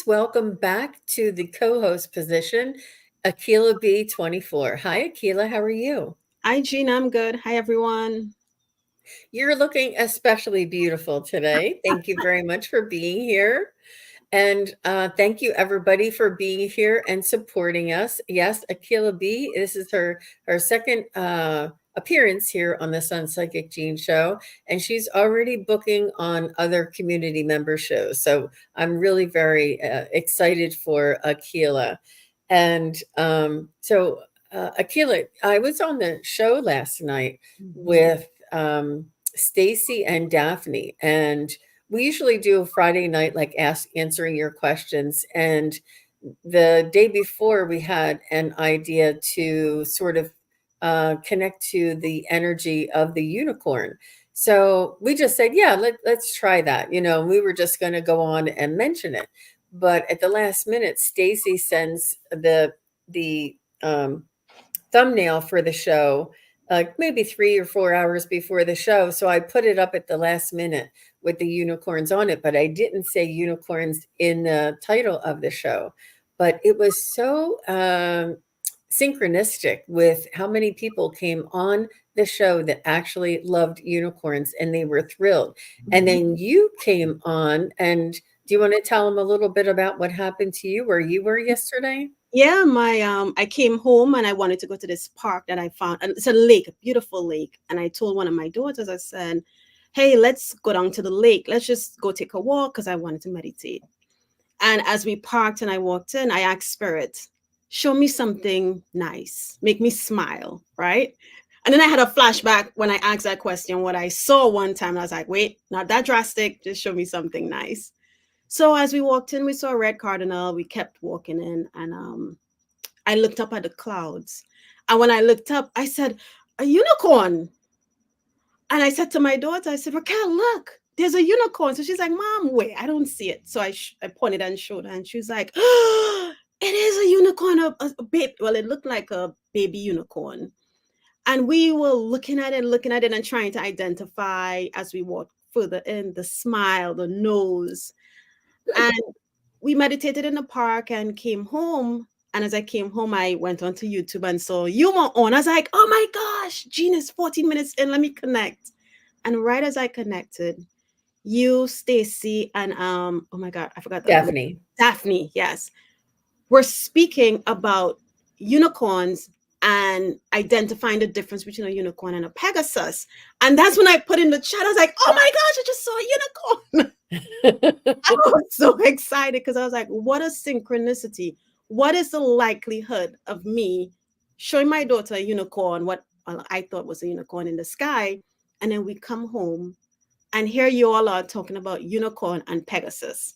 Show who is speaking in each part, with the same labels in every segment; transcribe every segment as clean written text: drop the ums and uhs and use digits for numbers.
Speaker 1: welcome back to the co-host position, Akela B24. Hi, Akela, how are you?
Speaker 2: Hi, Jean. I'm good. Hi, everyone.
Speaker 1: You're looking especially beautiful today. Thank you very much for being here. And thank you, everybody, for being here and supporting us. Yes, Akela B, this is her second appearance here on the SunPsychic Jean show, and she's already booking on other community member shows. So I'm really very excited for Akela. And Akela, I was on the show last night
Speaker 2: Mhm.
Speaker 1: with Stacy and Daphne, and we usually do a Friday night, like answering your questions. And the day before, we had an idea to sort of connect to the energy of the unicorn. So we just said, yeah, let's try that. We were just going to go on and mention it. But at the last minute, Stacy sends the thumbnail for the show, maybe 3 or 4 hours before the show. So I put it up at the last minute with the unicorns on it, but I didn't say unicorns in the title of the show. But it was so synchronistic with how many people came on the show that actually loved unicorns and they were thrilled. And then you came on, and do you want to tell them a little bit about what happened to you where you were yesterday?
Speaker 2: Yeah, I came home and I wanted to go to this park that I found, and it's a lake, a beautiful lake. And I told one of my daughters, I said, "Hey, let's go down to the lake. Let's just go take a walk," because I wanted to meditate. And as we parked and I walked in, I asked Spirit, "Show me something nice, make me smile," right? And then I had a flashback when I asked that question, what I saw one time. And I was like, "Wait, not that drastic. Just show me something nice." So as we walked in, we saw a red cardinal. We kept walking in, and I looked up at the clouds. And when I looked up, I said, "A unicorn." And I said to my daughter, I said, "Raquel, look, there's a unicorn." So she's like, "Mom, wait, I don't see it." So I pointed and showed her, and she was like, "Oh, it is a unicorn, a baby." Well, it looked like a baby unicorn. And we were looking at it, and trying to identify as we walked further in the smile, the nose. And we meditated in the park and came home. And as I came home, I went onto YouTube and saw you were on. I was like, "Oh my gosh, Gene is 14 minutes in. Let me connect." And right as I connected, you, Stacy, and oh my God, I forgot the other name.
Speaker 1: Daphne.
Speaker 2: Daphne, yes. We're speaking about unicorns and identifying the difference between a unicorn and a Pegasus. And that's when I put in the chat, I was like, "Oh my gosh, I just saw a unicorn." I was so excited because I was like, what a synchronicity. What is the likelihood of me showing my daughter a unicorn, what I thought was a unicorn in the sky? And then we come home and here you all are talking about unicorn and Pegasus.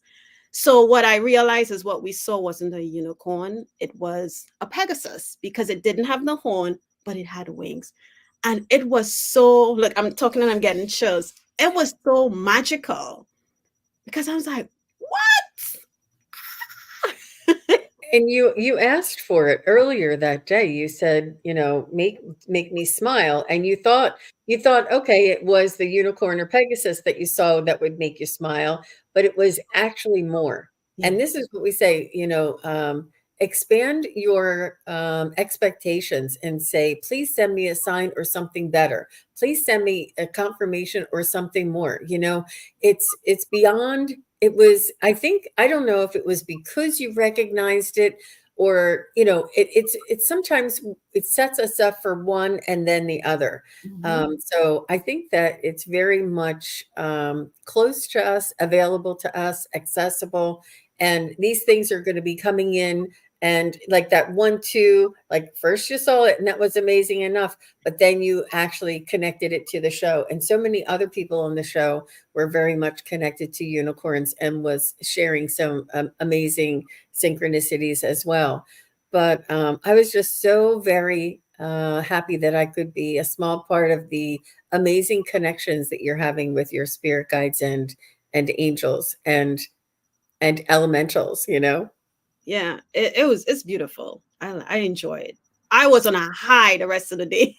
Speaker 2: So what I realized is what we saw wasn't a unicorn, it was a Pegasus because it didn't have the horn, but it had wings. And it was so, look, I'm talking and I'm getting chills. It was so magical because I was like, what?
Speaker 1: And you asked for it earlier that day. You said, make me smile. And you thought, okay, it was the unicorn or Pegasus that you saw that would make you smile, but it was actually more.
Speaker 2: Yeah.
Speaker 1: And this is what we say, expand your expectations and say, please send me a sign or something better. Please send me a confirmation or something more. It's beyond. It was, I think, I don't know if it was because you recognized it, or it's sometimes it sets us up for one and then the other.
Speaker 2: Mhm.
Speaker 1: So I think that it's very much close to us, available to us, accessible, and these things are going to be coming in. And like that 1 2, like first you saw it and that was amazing enough, but then you actually connected it to the show, and so many other people on the show were very much connected to unicorns and was sharing some amazing synchronicities as well. But I was just so very happy that I could be a small part of the amazing connections that you're having with your spirit guides and angels and elementals.
Speaker 2: Yeah, it's beautiful. I enjoy it. I was on a high the rest of the day.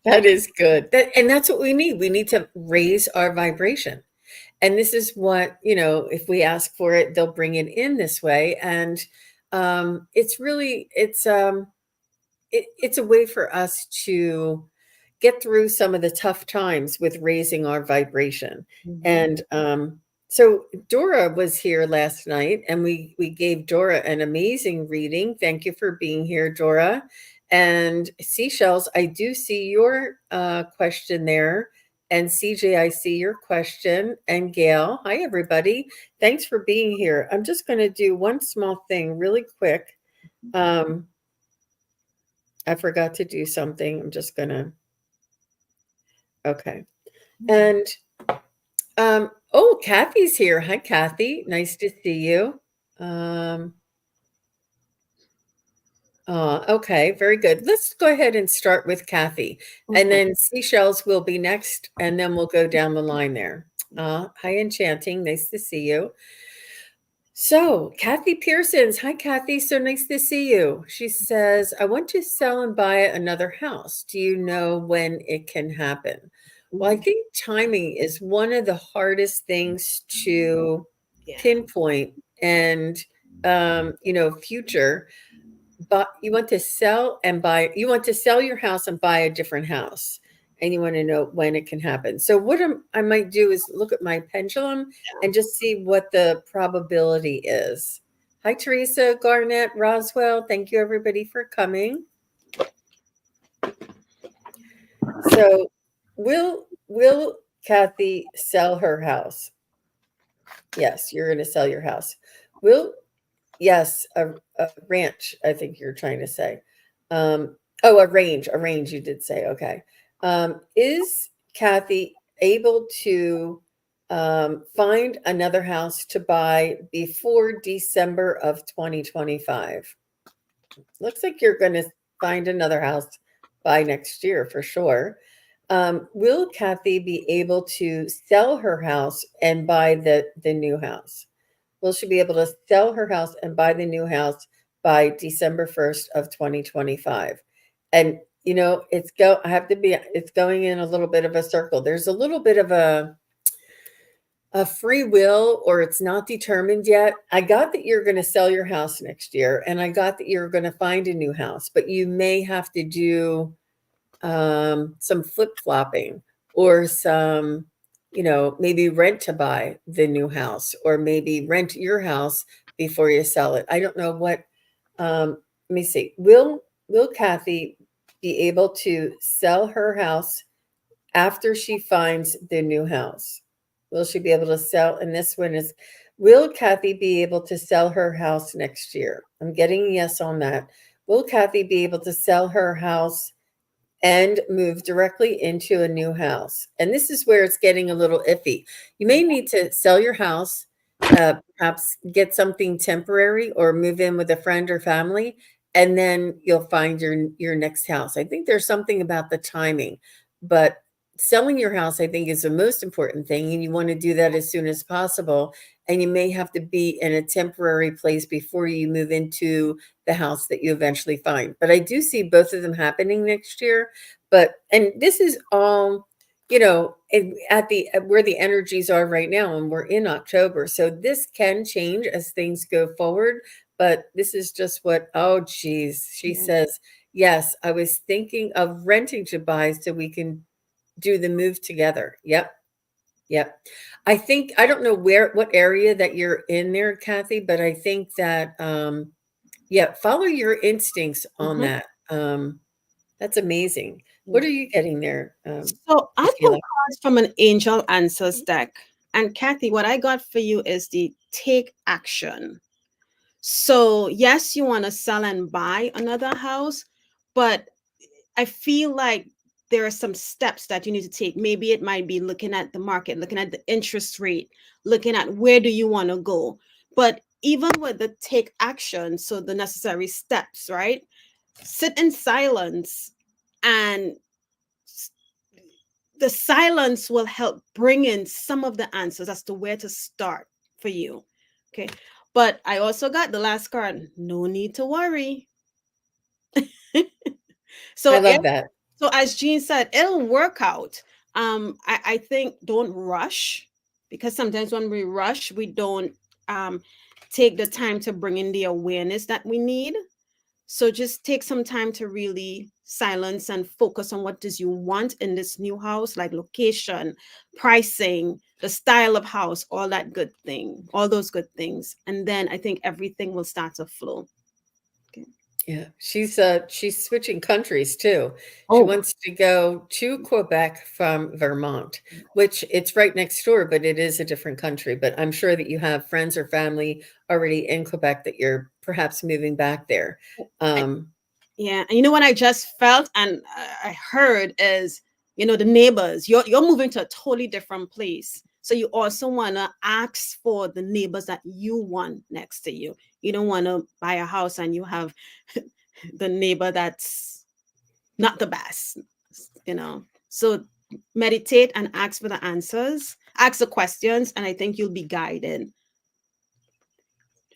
Speaker 1: That is good. And that's what we need. We need to raise our vibration. and this is what, if we ask for it, they'll bring it in this way. And it's really, it's a way for us to get through some of the tough times with raising our vibration.
Speaker 2: Mhm.
Speaker 1: And so Dora was here last night, and we gave Dora an amazing reading. Thank you for being here, Dora. And Seashells, I do see your question there. And CJ, I see your question. And Gail, hi everybody. Thanks for being here. I'm just going to do one small thing really quick. Um, I forgot to do something. I'm just going to, okay. And oh, Kathy's here. Hi, Kathy. Nice to see you. Um, okay, very good. Let's go ahead and start with Kathy, and
Speaker 2: Okay.
Speaker 1: then Seashells will be next, and then we'll go down the line there. Hi, Enchanting. Nice to see you. So, Kathy Pearsons. Hi, Kathy. So nice to see you. She says, I want to sell and buy another house. Do you know when it can happen? Well, I
Speaker 2: Mhm.
Speaker 1: think timing is one of the hardest things to
Speaker 2: Yeah.
Speaker 1: pinpoint and, future. But you want to sell and buy, you want to sell your house and buy a different house. And you want to know when it can happen. So, what I might do is look at my pendulum and just see what the probability is. Hi, Teresa, Garnett, Roswell. Thank you, everybody, for coming. So, will Kathy sell her house? Yes, you're going to sell your house. Will Yes, a ranch, I think you're trying to say. Oh, a range you did say, okay. Is Kathy able to find another house to buy before December of 2025? Looks like you're going to find another house by next year for sure. Will Kathy be able to sell her house and buy the new house? Will she be able to sell her house and buy the new house by December 1st of 2025? And it's going in a little bit of a circle. There's a little bit of a free will, or it's not determined yet. I got that you're going to sell your house next year, and I got that you're going to find a new house, but you may have to do some flip-flopping, or some, maybe rent to buy the new house, or maybe rent your house before you sell it. I don't know what. Let me see. Will Kathy be able to sell her house after she finds the new house? Will she be able to sell? And this one is, will Kathy be able to sell her house next year? I'm getting a yes on that. Will Kathy be able to sell her house and move directly into a new house? And this is where it's getting a little iffy. You may need to sell your house, perhaps get something temporary, or move in with a friend or family, and then you'll find your next house. I think there's something about the timing, but selling your house, I think, is the most important thing, and you want to do that as soon as possible. And you may have to be in a temporary place before you move into the house that you eventually find. But I do see both of them happening next year. And this is all, at where the energies are right now, and we're in October. So this can change as things go forward. But this is just what, oh, geez. She
Speaker 2: Yeah.
Speaker 1: says, yes, I was thinking of renting to buy so we can do the move together. Yep. Yep. I don't know what area that you're in there, Kathy, but I think that, yeah, follow your instincts on
Speaker 2: Mhm.
Speaker 1: that. That's amazing. What
Speaker 2: Yeah.
Speaker 1: are you getting there,
Speaker 2: So I pulled
Speaker 1: Akela?
Speaker 2: cards from an angel answers deck. And Kathy, what I got for you is the take action. So, yes, you want to sell and buy another house, but I feel like there are some steps that you need to take. Maybe it might be looking at the market, looking at the interest rate, looking at where do you want to go. But even with the take action, so the necessary steps, right? Sit in silence, and the silence will help bring in some of the answers as to where to start for you. Okay. But I also got the last card. No need to worry.
Speaker 1: I
Speaker 2: So
Speaker 1: love that.
Speaker 2: so as Jean said, it'll work out. I think don't rush. because sometimes when we rush, we don't um, take the time to bring in the awareness that we need. So just take some time to really silence and focus on what does you want in this new house, like location, pricing, the style of house, all that good thing, all those good things. And then I think everything will start to flow. Okay.
Speaker 1: Yeah, she's switching countries too. She
Speaker 2: Oh,
Speaker 1: wants to go to Quebec from Vermont, which it's right next door, but it is a different country. But I'm sure that you have friends or family already in Quebec that you're perhaps moving back there.
Speaker 2: I,
Speaker 1: Um,
Speaker 2: yeah. And you know what I just felt and I heard is, the neighbors, you're moving to a totally different place. So you also want to ask for the neighbors that you want next to you. You don't want to buy a house and you have the neighbor that's not the best, So meditate and ask for the answers, ask the questions, and I think you'll be guided.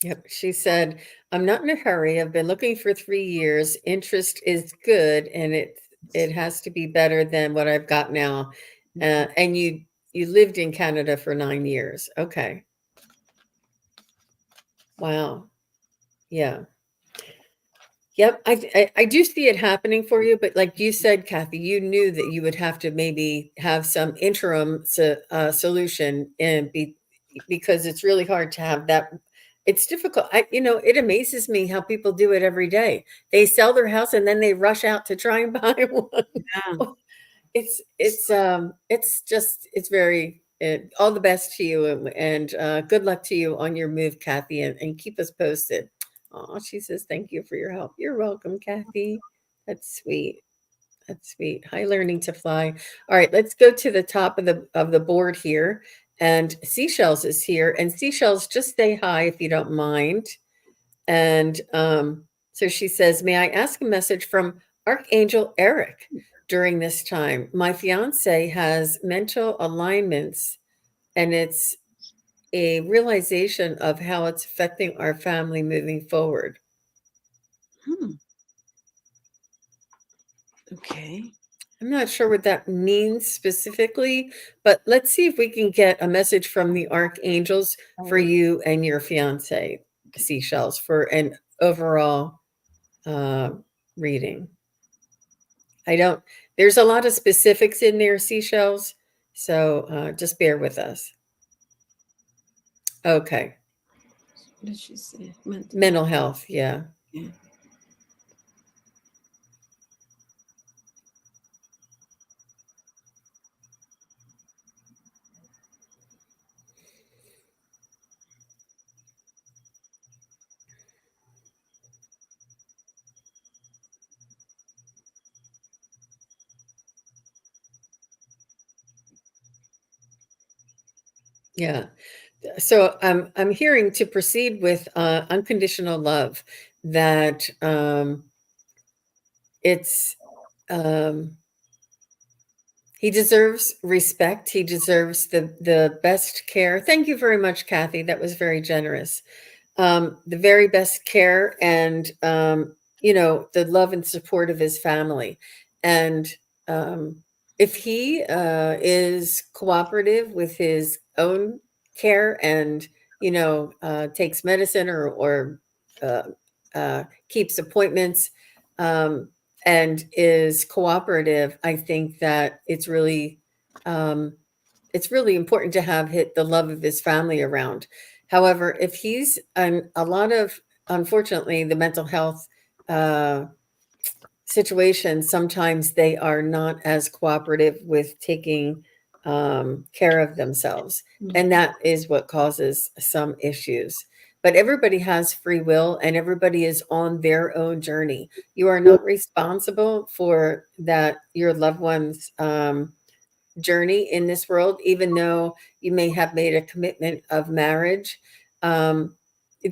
Speaker 1: Yep. She said, I'm not in a hurry. I've been looking for 3 years. Interest is good, and it has to be better than what I've got now. And you lived in Canada for 9 years. Okay. Wow. Yeah. Yep. I do see it happening for you, but like you said, Kathy, you knew that you would have to maybe have some interim solution because it's really hard to have that. It's difficult. It amazes me how people do it every day. They sell their house and then they rush out to try and buy one.
Speaker 2: Yeah.
Speaker 1: It's very all the best to you and good luck to you on your move, Kathy, and keep us posted. Oh, she says thank you for your help. You're welcome, Kathy. That's sweet. That's sweet. Hi, learning to fly. All right, let's go to the top of the board here. And Seashells is here. And Seashells, just say hi if you don't mind. And so she says, may I ask a message from Archangel Eric during this time? My fiance has mental alignments, and it's a realization of how it's affecting our family moving forward.
Speaker 2: Hmm. Okay.
Speaker 1: I'm not sure what that means specifically, but let's see if we can get a message from the archangels for you and your fiance, Seashells, for an overall uh, reading. There's a lot of specifics in there, Seashells, so just bear with us. Okay.
Speaker 2: What did she say?
Speaker 1: Mental health, yeah.
Speaker 2: Yeah.
Speaker 1: Yeah. So I'm hearing to proceed with unconditional love, that it's he deserves respect. He deserves the best care. Thank you very much, Kathy. That was very generous. The very best care and the love and support of his family. And if he is cooperative with his own care and takes medicine or uh, keeps appointments, um, and is cooperative, I think that um, it's really important to have the love of his family around. However, if he's a lot of, unfortunately, the mental health uh, situations, sometimes they are not as cooperative with taking care of themselves. And that is what causes some issues. But everybody has free will and everybody is on their own journey. You are not responsible for that, your loved one's journey in this world, even though you may have made a commitment of marriage. Um,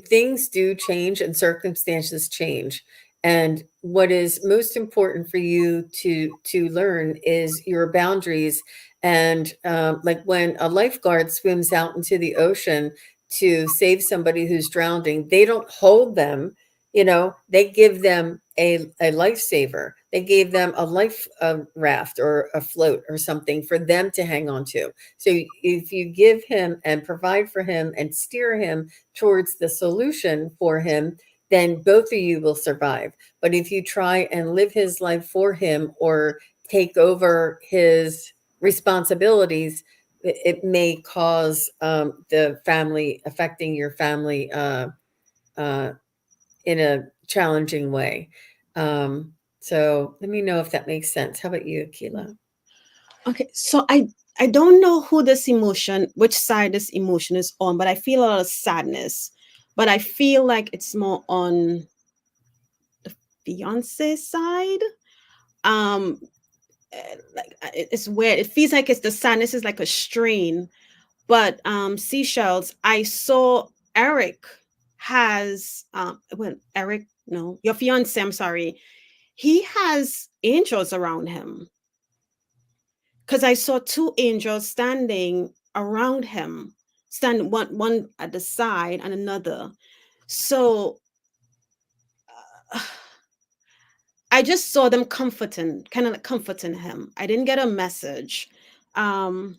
Speaker 1: Things do change and circumstances change. And what is most important for you to learn is your boundaries. And like when a lifeguard swims out into the ocean to save somebody who's drowning, they don't hold them. They give them a lifesaver. they gave them a life raft or a float or something for them to hang on to. So if you give him and provide for him and steer him towards the solution for him, then both of you will survive. But if you try and live his life for him or take over his responsibilities, it may cause the family, affecting your family uh, in a challenging way. So let me know if that makes sense. How about you, Akela?
Speaker 2: Okay, so I don't know who this emotion, which side this emotion is on, but I feel a lot of sadness. But I feel like it's more on the fiance side. Um, it's weird. It feels like it's the sadness is like a strain. But seashells, I saw Eric has well, Eric, no, your fiance, I'm sorry. He has angels around him because I saw two angels standing around him, stand one at the side and another. So I just saw them comforting, kind of like comforting him. I didn't get a message. Um,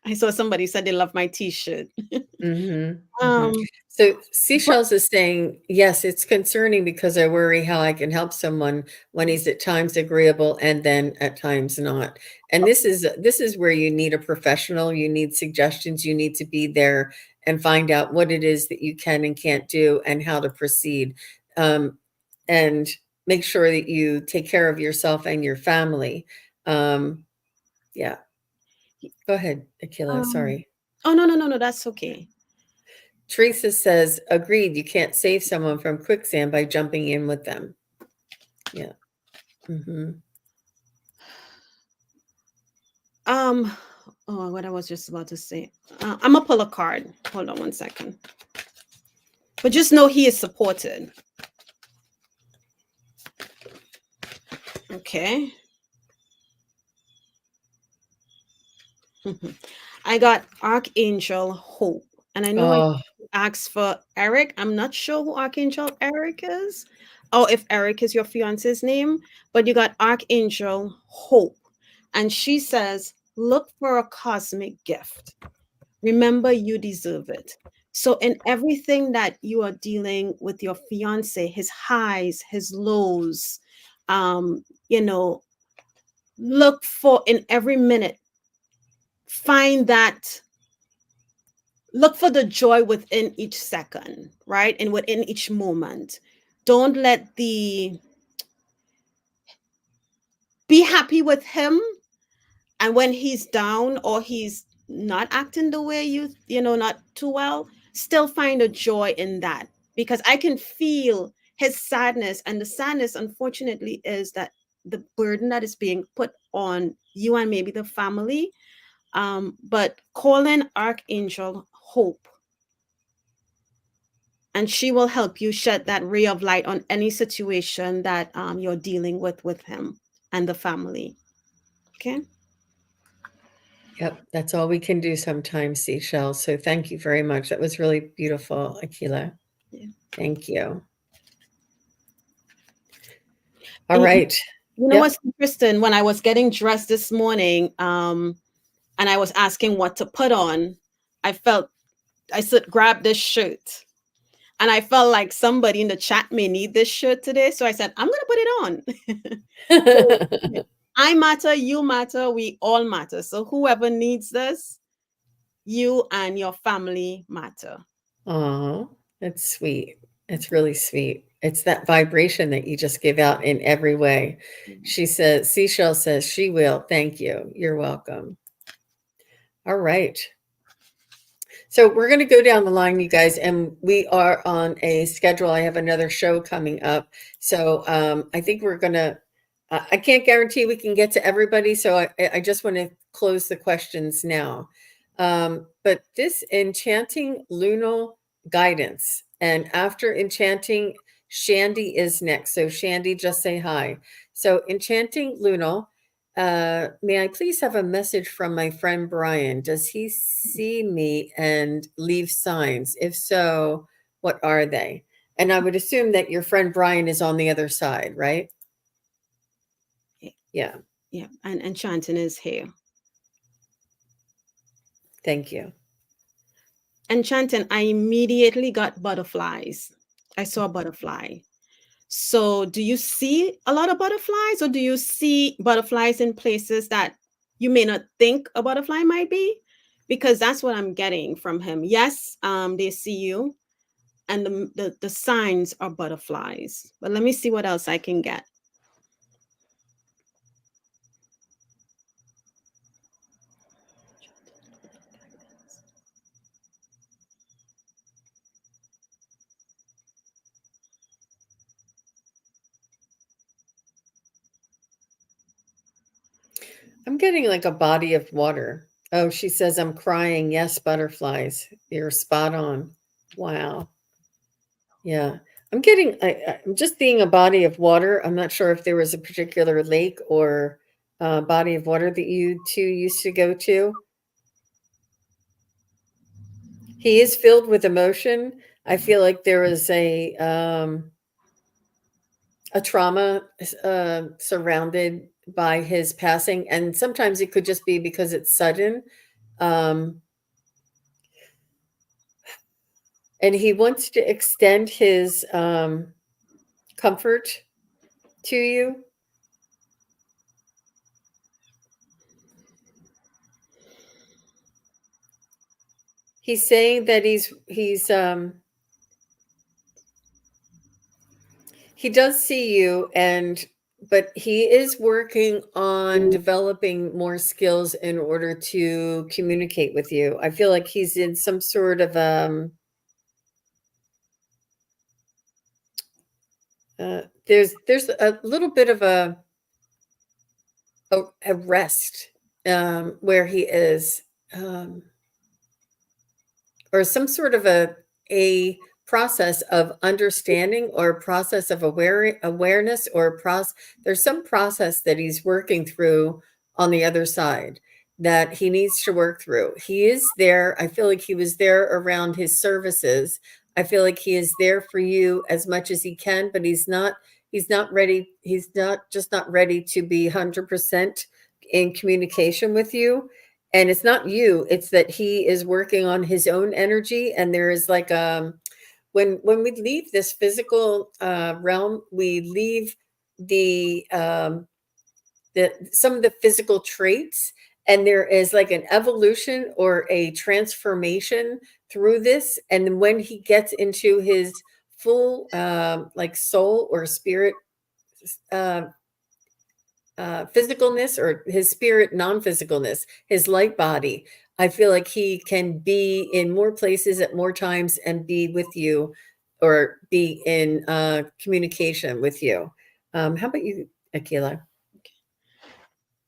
Speaker 2: I saw somebody said they love my T-shirt.
Speaker 1: Mm-hmm, mm-hmm.
Speaker 2: um,
Speaker 1: So
Speaker 2: but
Speaker 1: Seashells is saying, yes, it's concerning because I worry how I can help someone when he's at times agreeable and then at times not. And this is where you need a professional, you need suggestions, you need to be there and find out what it is that you can and can't do and how to proceed. And make sure that you take care of yourself and your family. Um, yeah, go ahead, Akila.
Speaker 2: um,
Speaker 1: Sorry.
Speaker 2: oh no no no no, that's okay.
Speaker 1: Teresa says, agreed, you can't save someone from quicksand by jumping in with them. Yeah. Hmm.
Speaker 2: Um, oh, what I was just about to say. I'm gonna pull a card. Hold on one second. But just know he is supported. Okay. I got Archangel Hope. And I know I
Speaker 1: Oh,
Speaker 2: asked for Eric. I'm not sure who Archangel Eric is. Oh, if Eric is your fiance's name, but you got Archangel Hope. And she says, look for a cosmic gift. Remember, you deserve it. So, in everything that you are dealing with your fiance, his highs, his lows, you know, look for in every minute, find that, look for the joy within each second, right? And within each moment. Don't let the, be happy with him. And when he's down or he's not acting the way not too well, still find a joy in that, because I can feel his sadness, and the sadness unfortunately is that the burden that is being put on you and maybe the family. But call in Archangel Hope, and she will help you shed that ray of light on any situation that you're dealing with him and the family. Okay.
Speaker 1: yep. That's all we can do sometimes, Seashell. So thank you very much. That was really beautiful, Akila.
Speaker 2: Yeah.
Speaker 1: Thank you. All
Speaker 2: And
Speaker 1: right.
Speaker 2: you know
Speaker 1: Yep.
Speaker 2: what's interesting? When I was getting dressed this morning, and I was asking what to put on, I felt I said, grab this shirt. And I felt like somebody in the chat may need this shirt today. So I said, I'm gonna put it on. So I matter, you matter, we all matter. So whoever needs this, you and your family matter.
Speaker 1: Oh, that's sweet. It's really sweet. It's that vibration that you just give out in every way. She says, Seashell says, she will. Thank you. You're welcome. All right. So we're going to go down the line, you guys, and we are on a schedule. I have another show coming up. So I think we're going to, I can't guarantee we can get to everybody. So I just want to close the questions now. But this enchanting lunal guidance, and after enchanting, Shandy is next. So Shandy, just say hi. So enchanting lunal. May I please have a message from my friend Brian? Does he see me and leave signs? If so, what are they? And I would assume that your friend Brian is on the other side, right? Yeah.
Speaker 2: Yeah, and Chanting is here.
Speaker 1: Thank you.
Speaker 2: Enchanting, I immediately got butterflies. I saw a butterfly. So, do you see a lot of butterflies, or do you see butterflies in places that you may not think a butterfly might be? Because that's what I'm getting from him. Yes, they see you, and the signs are butterflies. But let me see what else I can get.
Speaker 1: I'm getting like a body of water. Oh, she says I'm crying. Yes, butterflies. You're spot on. Wow. Yeah. I'm just seeing a body of water. I'm not sure if there was a particular lake or body of water that you two used to go to. He is filled with emotion. I feel like there is a trauma surrounded by his passing, and sometimes it could just be because it's sudden. Um, and he wants to extend his comfort to you. He's saying that he does see you, and but he is working on developing more skills in order to communicate with you. I feel like he's in some sort of there's a little bit of a rest where he is, um, or some sort of a process of understanding or process of awareness or there's some process that he's working through on the other side that he needs to work through. He is there. I feel like he was there around his services. I feel like he is there for you as much as he can, but he's not ready. He's not ready to be 100% in communication with you. And it's not you, it's that he is working on his own energy. And there is like when we leave this physical realm, we leave the some of the physical traits, and there is like an evolution or a transformation through this. And when he gets into his full like soul or spirit uh, physicalness, or his spirit non-physicalness, his light body, I feel like he can be in more places at more times and be with you, or be in communication with you. How about you, Akela?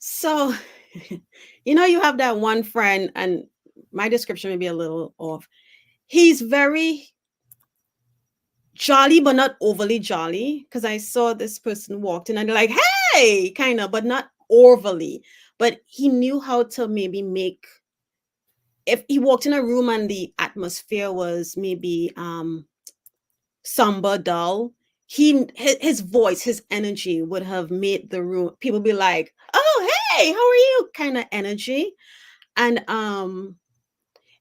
Speaker 2: So, you have that one friend, and my description may be a little off. He's very jolly, but not overly jolly. Because I saw this person walked in and they're like, hey, kind of, but not overly. But he knew how to maybe make, if he walked in a room and the atmosphere was maybe somber, dull, his voice, his energy would have made the room, people be like, oh, hey, how are you? Kind of energy. And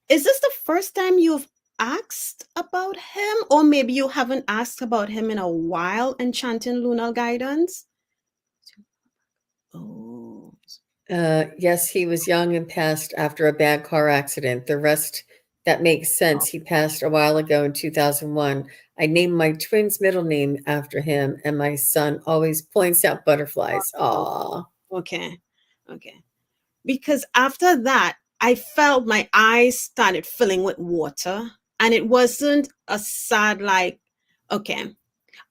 Speaker 2: is this the first time you've asked about him, or maybe you haven't asked about him in a while, Enchanting Lunar Guidance? Oh,
Speaker 1: Yes, he was young and passed after a bad car accident. The rest, that makes sense. He passed a while ago in 2001. I named my twin's middle name after him, and my son always points out butterflies.
Speaker 2: oh,
Speaker 1: Aw.
Speaker 2: okay, okay. Because after that, I felt my eyes started filling with water, and it wasn't a sad, like, okay,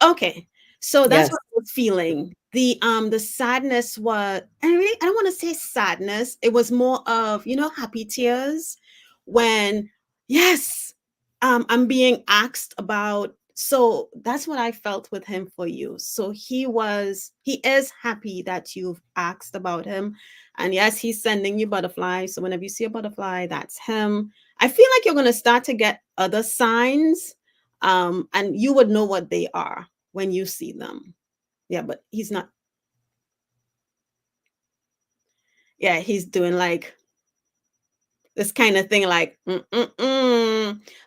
Speaker 2: okay. So that's
Speaker 1: Yes.
Speaker 2: what I was feeling. The sadness was, and really, I don't want to say sadness. It was more of, happy tears when, yes, I'm being asked about. So that's what I felt with him for you. So he is happy that you've asked about him. And yes, he's sending you butterflies. So whenever you see a butterfly, that's him. I feel like you're going to start to get other signs, and you would know what they are when you see them. Yeah, but he's not. Yeah, he's doing like this kind of thing, like,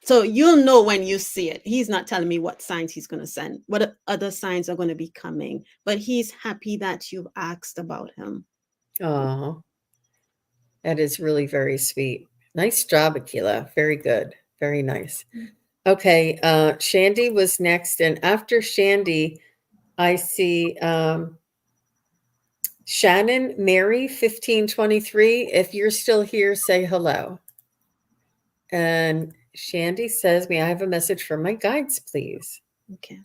Speaker 2: so you'll know when you see it. He's not telling me what signs he's going to send, what other signs are going to be coming, but he's happy that you've asked about him.
Speaker 1: Oh, that is really very sweet. Nice job, Akela. Very good. Very nice. Okay, Shandy was next, and after Shandy, I see Shannon Mary 1523. If you're still here, say hello. And Shandy says, "May I have a message from my guides, please?"
Speaker 2: Okay.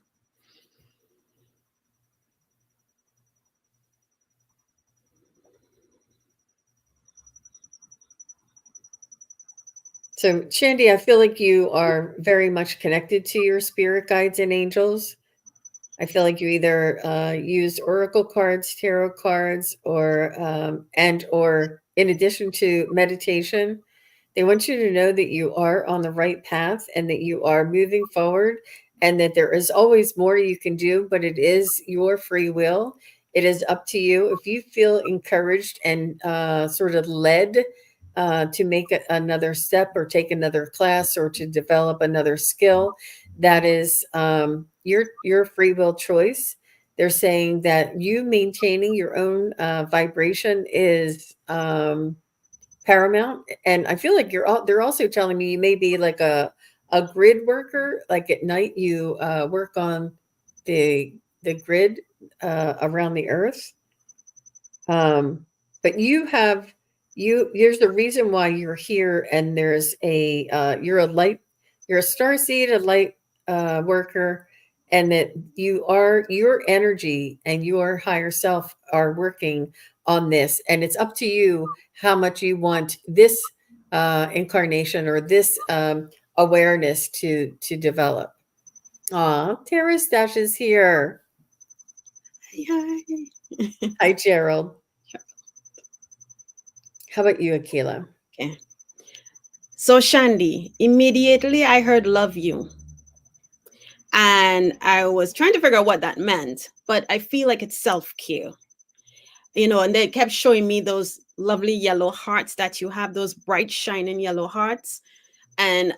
Speaker 1: So, Shandy, I feel like you are very much connected to your spirit guides and angels. I feel like you either use oracle cards, tarot cards, or or in addition to meditation, they want you to know that you are on the right path and that you are moving forward, and that there is always more you can do, but it is your free will. It is up to you. If you feel encouraged and sort of led to make another step or take another class or to develop another skill, that is your free will choice. They're saying that you maintaining your own vibration is paramount. And I feel like they're also telling me you may be like a grid worker. Like at night, you work on the grid around the earth. But you have you here's the reason why you're here, and there's a you're a light, you're a star seed, a light worker, and that you are your energy and your higher self are working on this, and it's up to you how much you want this incarnation or this awareness to develop. Aw, Tara Stash is here.
Speaker 2: Hi.
Speaker 1: Hi, Gerald. How about you, Akela?
Speaker 2: Okay. So, Shandy, immediately I heard love you. And I was trying to figure out what that meant, but I feel like it's self care, and they kept showing me those lovely yellow hearts that you have, those bright, shining yellow hearts. And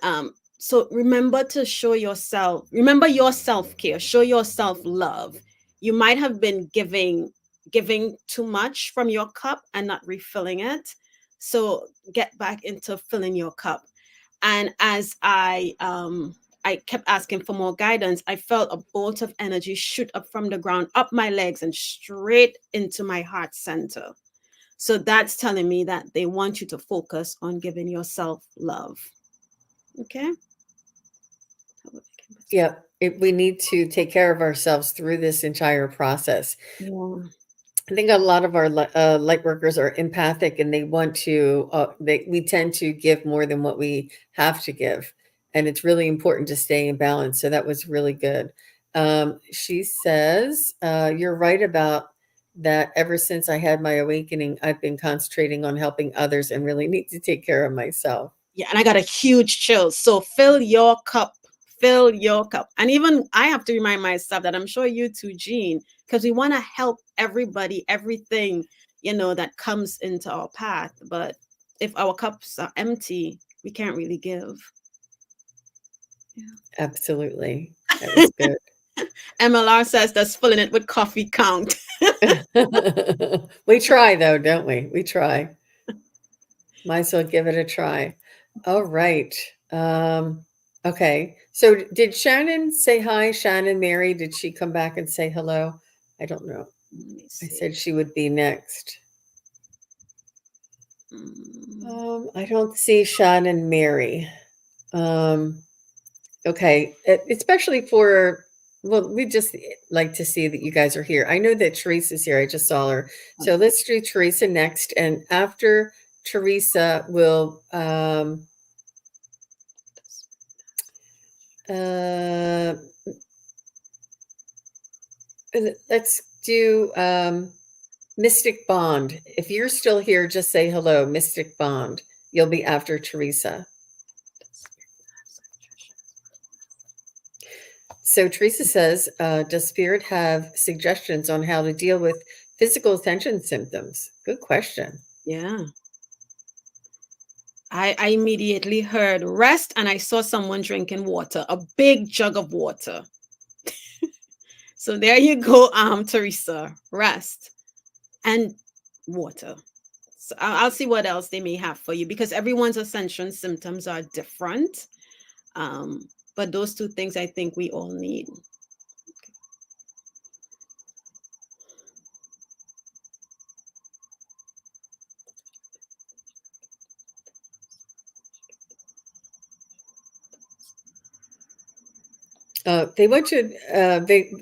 Speaker 2: so remember to remember your self care, show yourself love. You might have been giving too much from your cup and not refilling it. So get back into filling your cup. And as I kept asking for more guidance, I felt a bolt of energy shoot up from the ground, up my legs, and straight into my heart center. So that's telling me that they want you to focus on giving yourself love. Okay.
Speaker 1: Yeah, we need to take care of ourselves through this entire process.
Speaker 2: Yeah.
Speaker 1: I think a lot of our light workers are empathic, and they want to. We tend to give more than what we have to give, and it's really important to stay in balance. So that was really good. She says, "You're right about that. Ever since I had my awakening, I've been concentrating on helping others, and really need to take care of myself."
Speaker 2: Yeah. And I got a huge chill. So fill your cup. Fill your cup. And even I have to remind myself that I'm sure you too, Jean, because we want to help everybody, everything, that comes into our path. But if our cups are empty, we can't really give.
Speaker 1: Absolutely, that was good.
Speaker 2: MLR says, does filling it with coffee count?
Speaker 1: We try though, don't we? We try. Might as well give it a try. All right. Okay. So did Shannon say hi? Shannon Mary, did she come back and say hello? I don't know.
Speaker 2: Let me
Speaker 1: I
Speaker 2: see.
Speaker 1: said she would be next.
Speaker 2: Mm.
Speaker 1: I don't see Shannon Mary. Okay. Especially for, well, we just like to see that you guys are here. I know that Teresa's here. I just saw her. So let's do Teresa next. And after Teresa, will uh, let's do Mystic Bond. If you're still here, just say hello, Mystic Bond. You'll be after Teresa. So Teresa says, does Spirit have suggestions on how to deal with physical attention symptoms? Good question.
Speaker 2: Yeah. I immediately heard rest and I saw someone drinking water, a big jug of water. So there you go, Teresa. Rest and water. So I'll see what else they may have for you because everyone's ascension symptoms are different. But those two things I think we all need.
Speaker 1: They want you.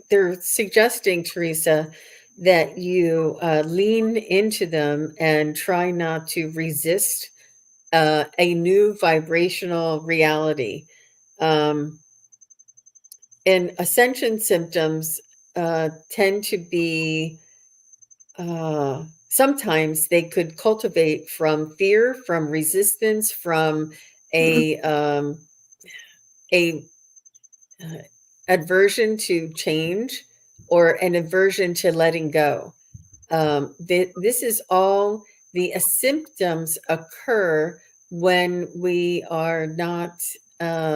Speaker 1: They're suggesting, Teresa, that you lean into them and try not to resist a new vibrational reality. Um, and ascension symptoms tend to be sometimes they could cultivate from fear, from resistance, from a a aversion to change or an aversion to letting go. This is all the symptoms occur when we are not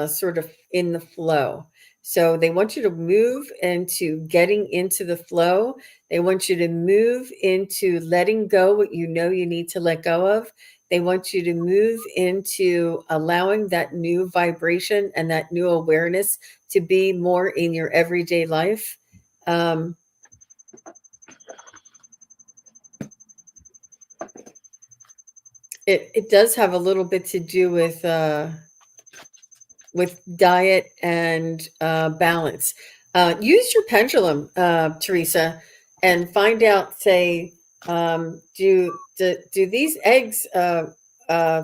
Speaker 1: sort of in the flow. So they want you to move into getting into the flow. They want you to move into letting go what you know you need to let go of. They want you to move into allowing that new vibration and that new awareness to be more in your everyday life. Um, it does have a little bit to do with diet and balance. Use your pendulum, Teresa, and find out. Say, do these eggs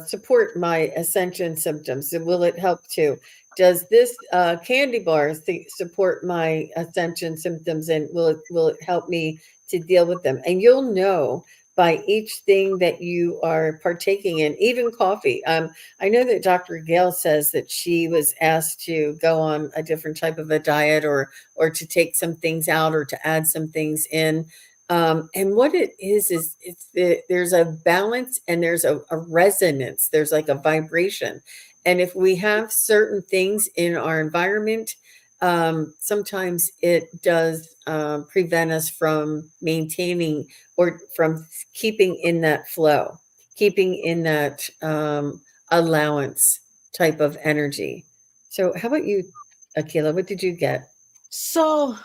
Speaker 1: support my ascension symptoms? And will it help too? Does this candy bar support my ascension symptoms, and will it help me to deal with them? And you'll know by each thing that you are partaking in, even coffee. I know that Dr. Gale says that she was asked to go on a different type of a diet or to take some things out or to add some things in. And what it is there's a balance and there's a resonance. There's like a vibration. And if we have certain things in our environment, sometimes it does prevent us from maintaining or from keeping in that flow, keeping in that allowance type of energy. So, how about you, Akela? What did you get?
Speaker 2: So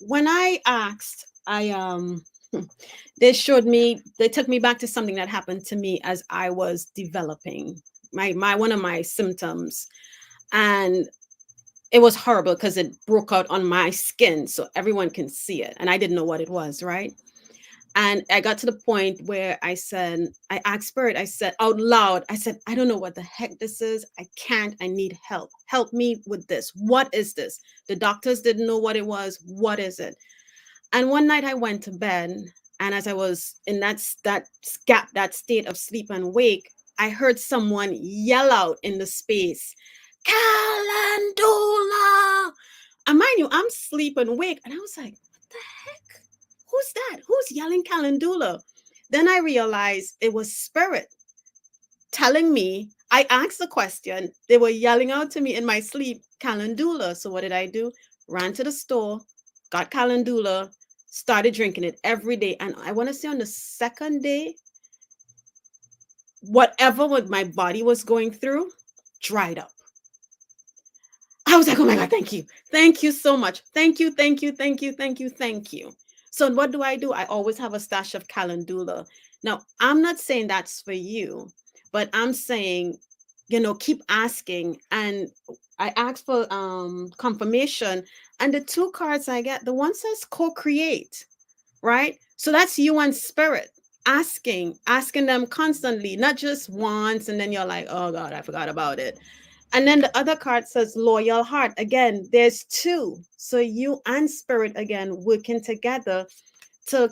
Speaker 2: when I asked, they showed me, they took me back to something that happened to me as I was developing my one of my symptoms. And it was horrible because it broke out on my skin so everyone can see it. And I didn't know what it was, right? And I got to the point where I asked Spirit, I said out loud, I said, I don't know what the heck this is. I can't, I need help. Help me with this. What is this? The doctors didn't know what it was. What is it? And one night I went to bed, and as I was in that gap, that state of sleep and wake, I heard someone yell out in the space, Calendula! And mind you, I'm sleep and wake, and I was like, what the heck? Who's that? Who's yelling Calendula? Then I realized it was Spirit telling me. I asked the question. They were yelling out to me in my sleep, Calendula. So what did I do? Ran to the store, got Calendula, started drinking it every day. And I want to say on the second day, whatever what my body was going through dried up. I was like, oh my God, thank you. Thank you so much. Thank you, thank you, thank you, thank you, thank you. So what do? I always have a stash of Calendula. Now, I'm not saying that's for you, but I'm saying, keep asking. And I asked for confirmation. And the two cards I get, the one says co-create, right? So that's you and Spirit asking them constantly, not just once, and then you're like, oh God, I forgot about it. And then the other card says loyal heart. Again, there's two. So you and Spirit again working together to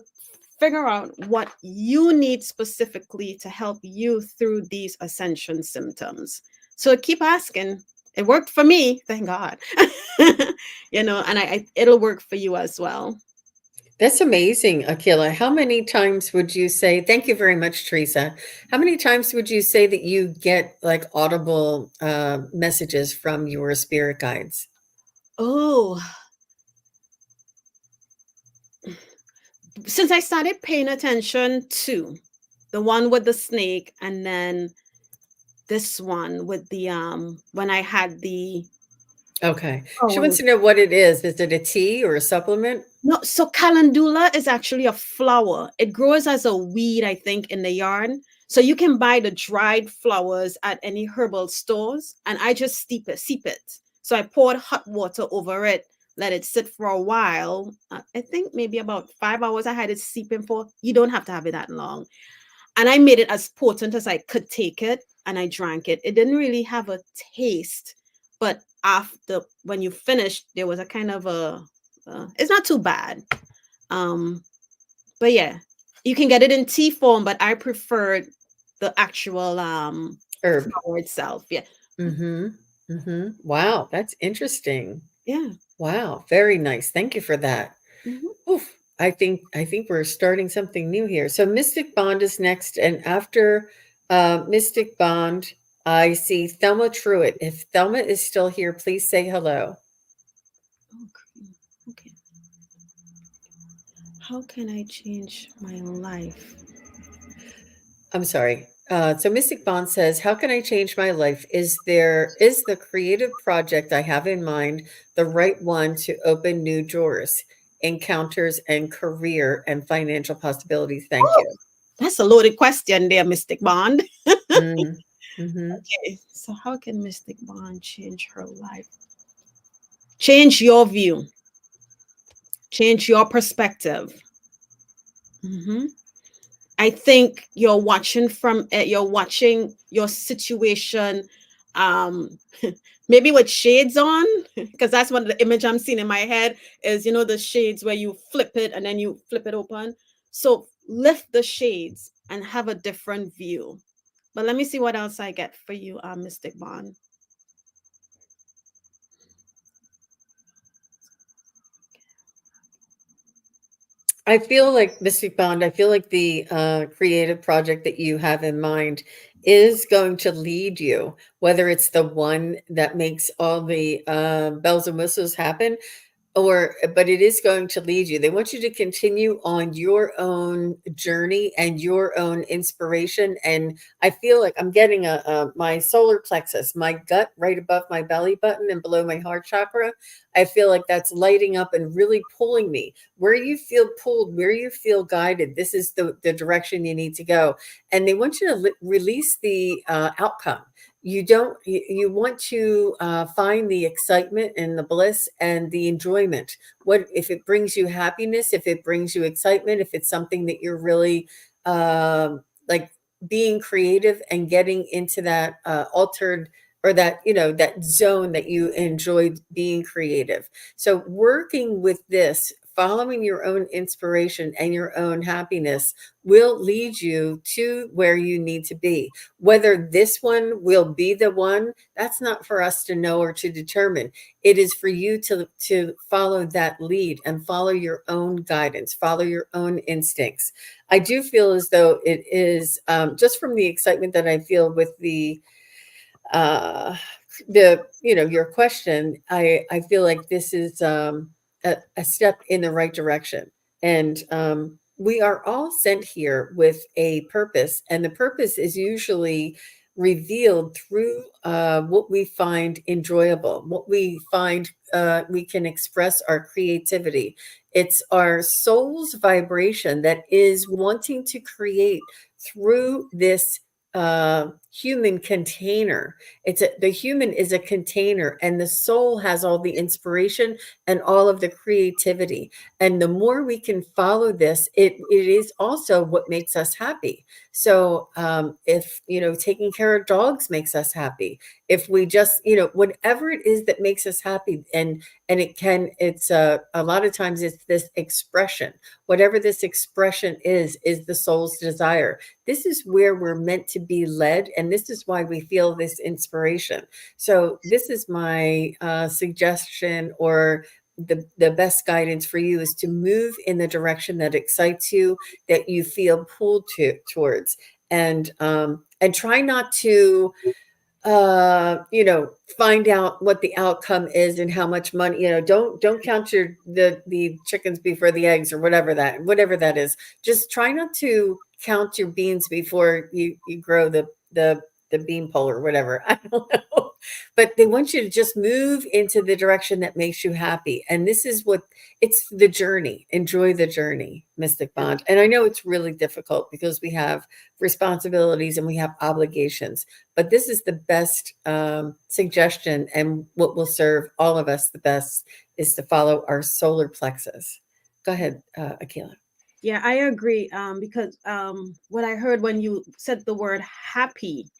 Speaker 2: figure out what you need specifically to help you through these ascension symptoms. So keep asking. It worked for me, thank God. And it'll work for you as well.
Speaker 1: That's amazing, Akila. How many times would you say, thank you very much, Teresa. How many times would you say that you get like audible messages from your spirit guides?
Speaker 2: Oh, since I started paying attention to the one with the snake, and then this one with the when I had the,
Speaker 1: Okay.
Speaker 2: oh,
Speaker 1: She
Speaker 2: what
Speaker 1: wants
Speaker 2: is,
Speaker 1: to know what it is. Is it a tea or a supplement?
Speaker 2: no, so calendula is actually a flower. It grows as a weed, I think, in the yard. So you can buy the dried flowers at any herbal stores, and I just steep it. So I poured hot water over it, let it sit for a while. I think maybe about 5 hours. I had it steeping for. You don't have to have it that long, and I made it as potent as I could take it, and I drank it. It didn't really have a taste, but after when you finished, there was a kind of a it's not too bad. Um, but yeah, you can get it in tea form, but I preferred the actual
Speaker 1: Herb.
Speaker 2: flower itself. Yeah,
Speaker 1: Mm-hmm. Mm-hmm. Wow, that's interesting.
Speaker 2: yeah.
Speaker 1: Wow, very nice. Thank you for that.
Speaker 2: Mhm.
Speaker 1: Oof. I think we're starting something new here. So Mystic Bond is next, and after Mystic Bond, I see Thelma Truitt. If Thelma is still here, please say hello.
Speaker 2: Okay. Okay. How can I change my life?
Speaker 1: I'm sorry. So Mystic Bond says, "How can I change my life? Is the creative project I have in mind the right one to open new doors, encounters, and career and financial possibilities? Thank
Speaker 2: Oh,
Speaker 1: you."
Speaker 2: that's a loaded question there, Mystic Bond.
Speaker 1: Mm, hmm.
Speaker 2: Okay, so how can Mystic Bond change her life? Change your view, change your perspective. Mhm. I think you're watching your situation, um, maybe with shades on, because that's what the image I'm seeing in my head is. You know, the shades where you flip it and then you flip it open. So lift the shades and have a different view. But let me see what else I get for you, Mystic Bond.
Speaker 1: I feel like Mystic Bond, I feel like the creative project that you have in mind is going to lead you, whether it's the one that makes all the bells and whistles happen, or but it is going to lead you. They want you to continue on your own journey and your own inspiration. And I feel like I'm getting a my solar plexus, my gut right above my belly button and below my heart chakra. I feel like that's lighting up and really pulling me. Where you feel pulled, where you feel guided, this is the direction you need to go. And they want you to release the outcome. You don't you want to find the excitement and the bliss and the enjoyment. What if it brings you happiness, if it brings you excitement, if it's something that you're really like being creative and getting into that altered or that that zone that you enjoyed being creative. So working with this, following your own inspiration and your own happiness will lead you to where you need to be. Whether this one will be the one, that's not for us to know or to determine. It is for you to follow that lead and follow your own guidance, follow your own instincts. I do feel as though it is just from the excitement that I feel with uh, your question. I feel like this is a step in the right direction, and we are all sent here with a purpose, and the purpose is usually revealed through what we find enjoyable, what we find we can express our creativity. It's our soul's vibration that is wanting to create through this human container. The human is a container, and the soul has all the inspiration and all of the creativity. And the more we can follow this, it is also what makes us happy. So if taking care of dogs makes us happy, if we just whatever it is that makes us happy, and it's a lot of times it's this expression. Whatever this expression is the soul's desire. This is where we're meant to be led, and this is why we feel this inspiration. So this is my suggestion, or the best guidance for you is to move in the direction that excites you, that you feel pulled towards, and try not to you know, find out what the outcome is and how much money, you know, don't count the chickens before the eggs, or whatever that is. Just try not to count your beans before you grow the bean pole or whatever. I don't know. But they want you to just move into the direction that makes you happy. And this is what it's the journey. Enjoy the journey, Mystic
Speaker 2: Yeah.
Speaker 1: Bond. And I know it's really difficult because we have responsibilities and we have obligations, but this is the best suggestion, and what will serve all of us the best is to follow our solar plexus. Go ahead, Akela.
Speaker 2: Yeah, I agree. Because what I heard when you said the word happy,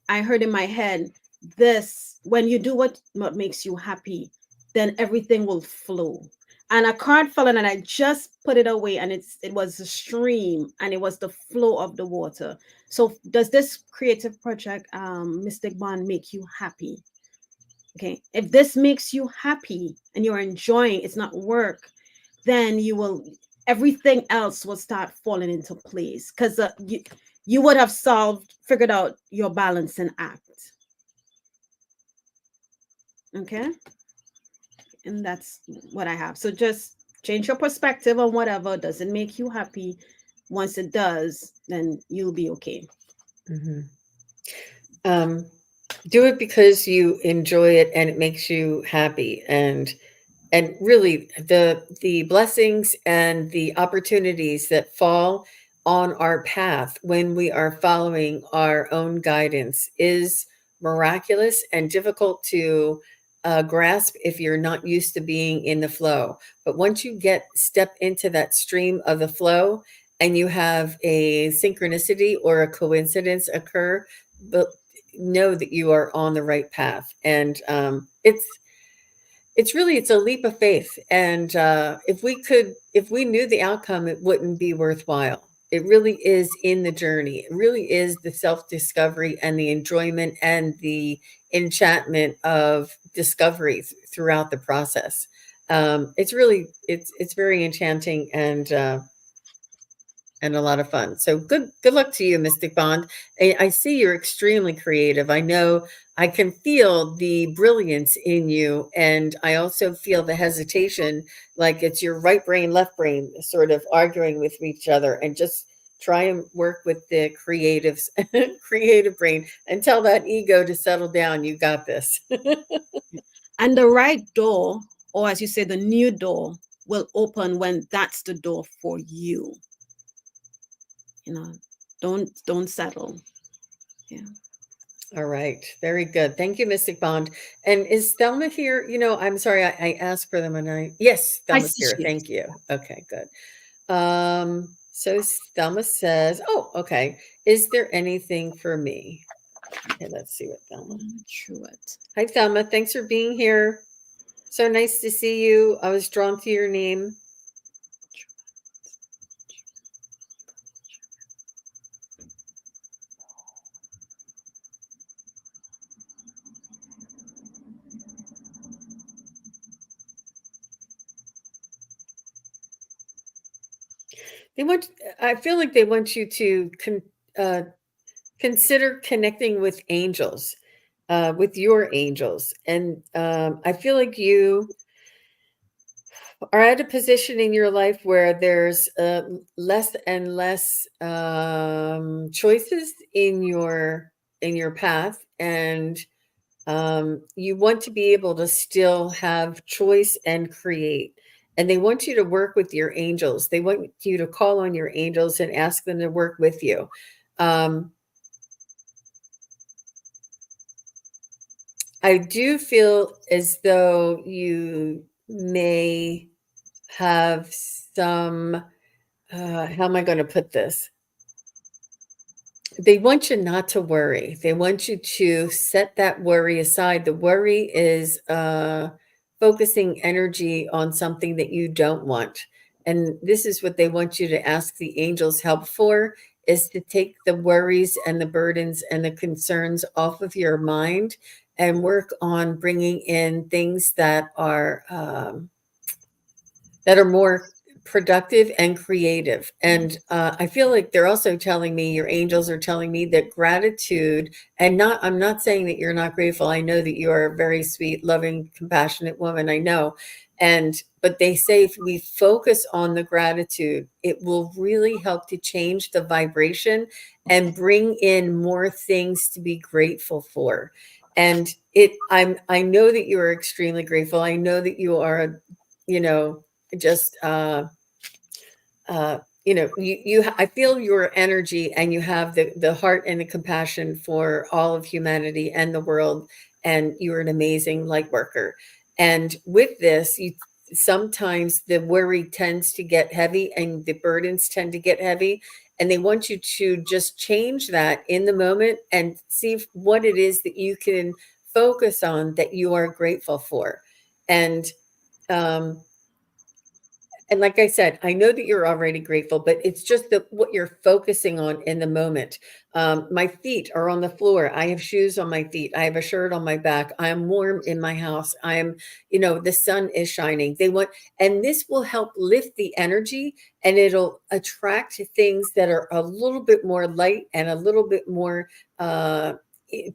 Speaker 2: I heard in my head, this when you do what makes you happy, then everything will flow. And a card fell in, and I just put it away, and it was a stream, and it was the flow of the water. So does this creative project, Mystic Bond, make you happy? Okay. If this makes you happy and you're enjoying, it's not work, then you will, everything else will start falling into place, because you would have figured out your balancing act. Okay. And that's what I have. So just change your perspective on whatever doesn't make you happy. Once it does, then you'll be okay.
Speaker 1: Mm-hmm. Um, do it because you enjoy it and it makes you happy, and really the blessings and the opportunities that fall on our path when we are following our own guidance is miraculous and difficult to grasp if you're not used to being in the flow. But once you step into that stream of the flow, and you have a synchronicity or a coincidence occur, but know that you are on the right path. And it's a leap of faith. And if we knew the outcome, it wouldn't be worthwhile. It really is in the journey. It really is the self-discovery and the enjoyment and the enchantment of discovery throughout the process. It's very enchanting, and a lot of fun. So good luck to you, Mystic Bond. I see you're extremely creative. I know I can feel the brilliance in you, and I also feel the hesitation, like it's your right brain, left brain sort of arguing with each other, and just try and work with the creative brain and tell that ego to settle down. You got this.
Speaker 2: And the right door, or as you say, the new door, will open when that's the door for you. You know, don't settle. Yeah.
Speaker 1: All right. Very good. Thank you, Mystic Bond. And is Thelma here? You know, I'm sorry, I asked for them, and yes,
Speaker 2: I
Speaker 1: Thelma's
Speaker 2: see
Speaker 1: here.
Speaker 2: she is.
Speaker 1: Thank you. Okay, good. So Thelma says, oh, okay. Is there anything for me? Okay, let's see what Thelma.
Speaker 2: True it.
Speaker 1: Hi, Thelma. Thanks for being here. So nice to see you. I was drawn to your name. They want. I feel like they want you to uh, consider connecting with angels, with your angels, and I feel like you are at a position in your life where there's less and less choices in your path, and you want to be able to still have choice and create. And they want you to work with your angels. They want you to call on your angels and ask them to work with you. Um, I do feel as though you may have some, how am I going to put this? They want you not to worry. They want you to set that worry aside. The worry is focusing energy on something that you don't want. And this is what they want you to ask the angels help for, is to take the worries and the burdens and the concerns off of your mind and work on bringing in things that are that are more productive and creative. And I feel like they're also telling me, your angels are telling me that gratitude, and not, I'm not saying that you're not grateful. I know that you are a very sweet, loving, compassionate woman. I know. And, but they say if we focus on the gratitude, it will really help to change the vibration and bring in more things to be grateful for. And I know that you are extremely grateful. I know that you are, you know, just you know, I feel your energy, and you have the heart and the compassion for all of humanity and the world, and you're an amazing light worker. And with this, you sometimes the worry tends to get heavy and the burdens tend to get heavy, and they want you to just change that in the moment and see what it is that you can focus on that you are grateful for. And um and like I said, I know that you're already grateful, but it's just that what you're focusing on in the moment. My feet are on the floor. I have shoes on my feet. I have a shirt on my back. I am warm in my house. I am, you know, the sun is shining. They want, and this will help lift the energy, and it'll attract things that are a little bit more light and a little bit more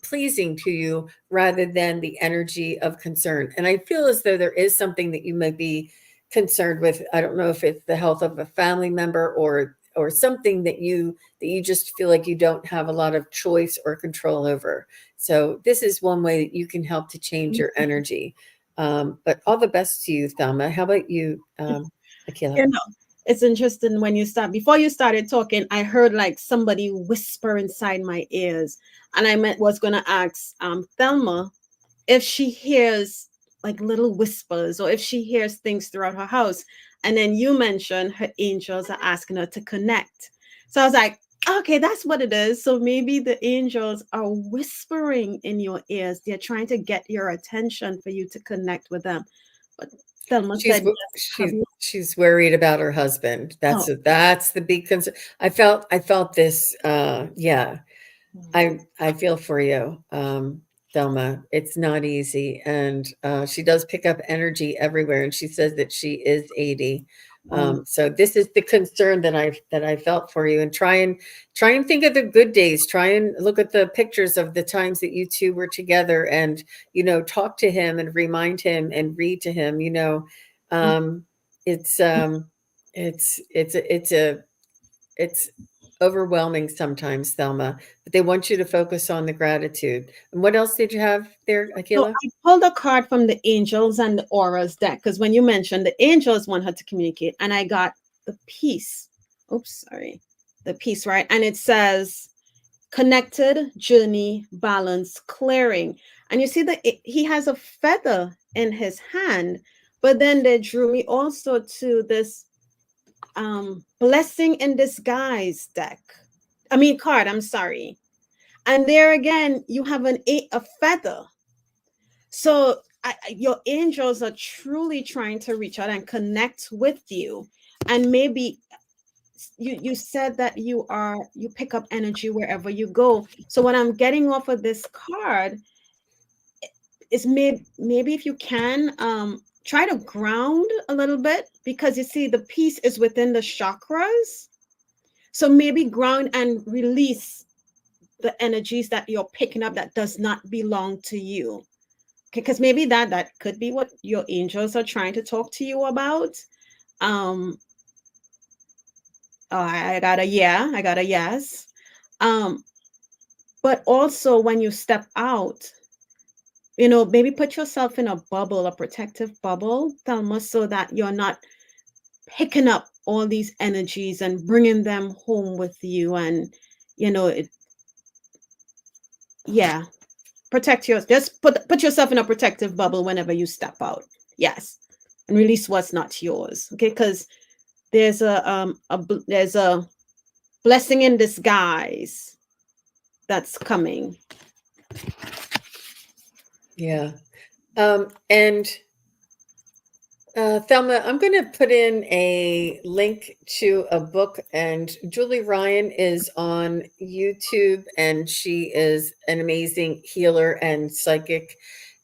Speaker 1: pleasing to you, rather than the energy of concern. And I feel as though there is something that you might be concerned with. I don't know if it's the health of a family member, or something that you just feel like you don't have a lot of choice or control over. So this is one way that you can help to change your energy. But all the best to you, Thelma. How about you, Akela?
Speaker 2: You know, it's interesting when you start, before you started talking, I heard like somebody whisper inside my ears. And I meant was gonna ask Thelma if she hears like little whispers, or if she hears things throughout her house. And then you mentioned her angels are asking her to connect. So I was like, okay, that's what it is. So maybe the angels are whispering in your ears. They're trying to get your attention for you to connect with them. But Thelma said, yes, have you?
Speaker 1: She's worried about her husband.
Speaker 2: Oh,
Speaker 1: That's the big concern. I felt this. Yeah, I feel for you, Thelma. It's not easy, and she does pick up energy everywhere. And she says that she is 80.
Speaker 2: oh,
Speaker 1: So this is the concern that I felt for you. And try and think of the good days. Try and look at the pictures of the times that you two were together, and talk to him and remind him and read to him.
Speaker 2: mm,
Speaker 1: Um, it's it's overwhelming sometimes, Thelma, but they want you to focus on the gratitude. And what else did you have there,
Speaker 2: so
Speaker 1: Akila?
Speaker 2: I pulled a card from the angels and the auras deck, because when you mentioned the angels want her to communicate, and I got the peace. Oops, sorry. The peace, right? And it says connected, journey, balance, clearing. And you see that he has a feather in his hand, but then they drew me also to this blessing in disguise deck. I mean, card, I'm sorry. And there again, you have a feather. So your angels are truly trying to reach out and connect with you. And maybe you said that you pick up energy wherever you go. So what I'm getting off of this card is maybe if you can try to ground a little bit, because you see the peace is within the chakras. So maybe ground and release the energies that you're picking up that does not belong to you. Because maybe that could be what your angels are trying to talk to you about. um oh, I got a yeah, I got a yes. um but also when you step out, maybe put yourself in a bubble, a protective bubble, Thelma, so that you're not picking up all these energies and bringing them home with you. And it, yeah, protect your just put yourself in a protective bubble whenever you step out. Yes, and release what's not yours. Okay, because there's a blessing in disguise that's coming.
Speaker 1: Yeah. And Thelma, I'm going to put in a link to a book, and Julie Ryan is on YouTube, and she is an amazing healer and psychic.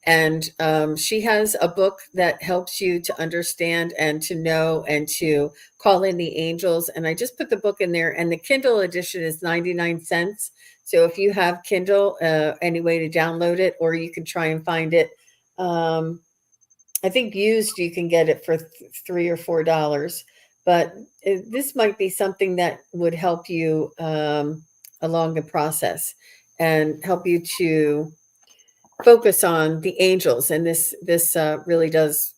Speaker 1: And she has a book that helps you to understand and to know and to call in the angels. And I just put the book in there, and the Kindle edition is 99 cents. So if you have Kindle, any way to download it, or you can try and find it. I think used you can get it for $3 or $4, but this might be something that would help you along the process and help you to focus on the angels. And this really does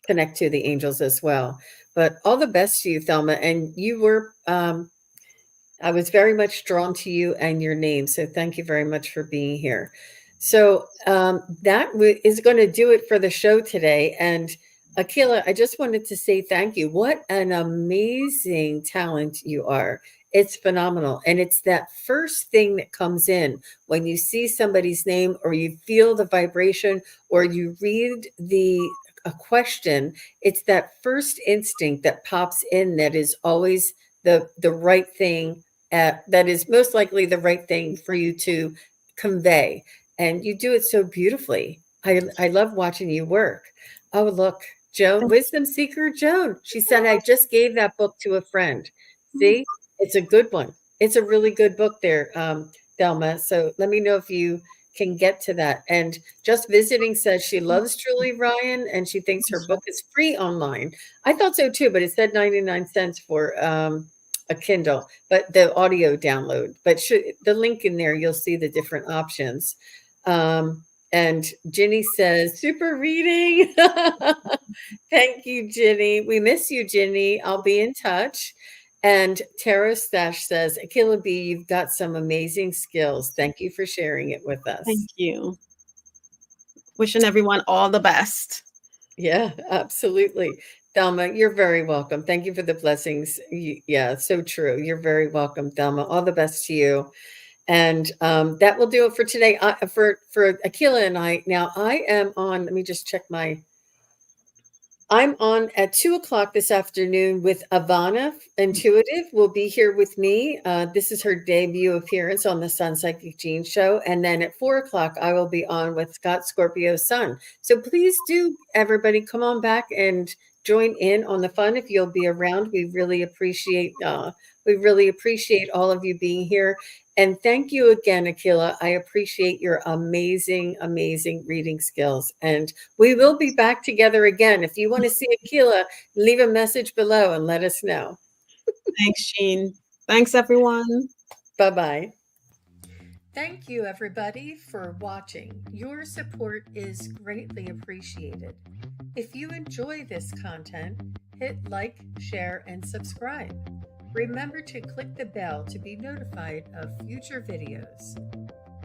Speaker 1: connect to the angels as well. But all the best to you, Thelma. And you were I was very much drawn to you and your name. So thank you very much for being here. So that is going to do it for the show today. And Akela, I just wanted to say thank you. What an amazing talent you are. It's phenomenal. And it's that first thing that comes in when you see somebody's name, or you feel the vibration, or you read a question. It's that first instinct that pops in that is always the right thing, that is most likely the right thing for you to convey. And you do it so beautifully. I love watching you work. Oh, look, Joan, Wisdom Seeker Joan. She said, I just gave that book to a friend. See, it's a good one. It's a really good book there, Thelma. So let me know if you can get to that. And Just Visiting says she loves Julie Ryan and she thinks her book is free online. I thought so too, but it said 99 cents for a Kindle, but the audio download. But the link in there, you'll see the different options. And Ginny says, super reading. Thank you, Ginny. We miss you, Ginny. I'll be in touch. And Tara Stash says, Akela B, you've got some amazing skills. Thank you for sharing it with us.
Speaker 2: Thank you. Wishing everyone all the best.
Speaker 1: Yeah, absolutely. Thelma, you're very welcome. Thank you for the blessings. Yeah, so true. You're very welcome, Thelma. All the best to you. And that will do it for today. For Akela and I. Now I am on. Let me just check I'm on at 2 o'clock this afternoon with Ivana Intuitive will be here with me. This is her debut appearance on the SunPsychic Jean show. And then at 4 o'clock, I will be on with Scott Scorpio Sun. So please do, everybody, come on back and join in on the fun if you'll be around. We really appreciate all of you being here. And thank you again, Akela. I appreciate your amazing, amazing reading skills. And we will be back together again. If you want to see Akela, leave a message below and let us know.
Speaker 2: Thanks, Jean. Thanks, everyone.
Speaker 1: Bye-bye. Thank you, everybody, for watching. Your support is greatly appreciated. If you enjoy this content, hit like, share, and subscribe. Remember to click the bell to be notified of future videos.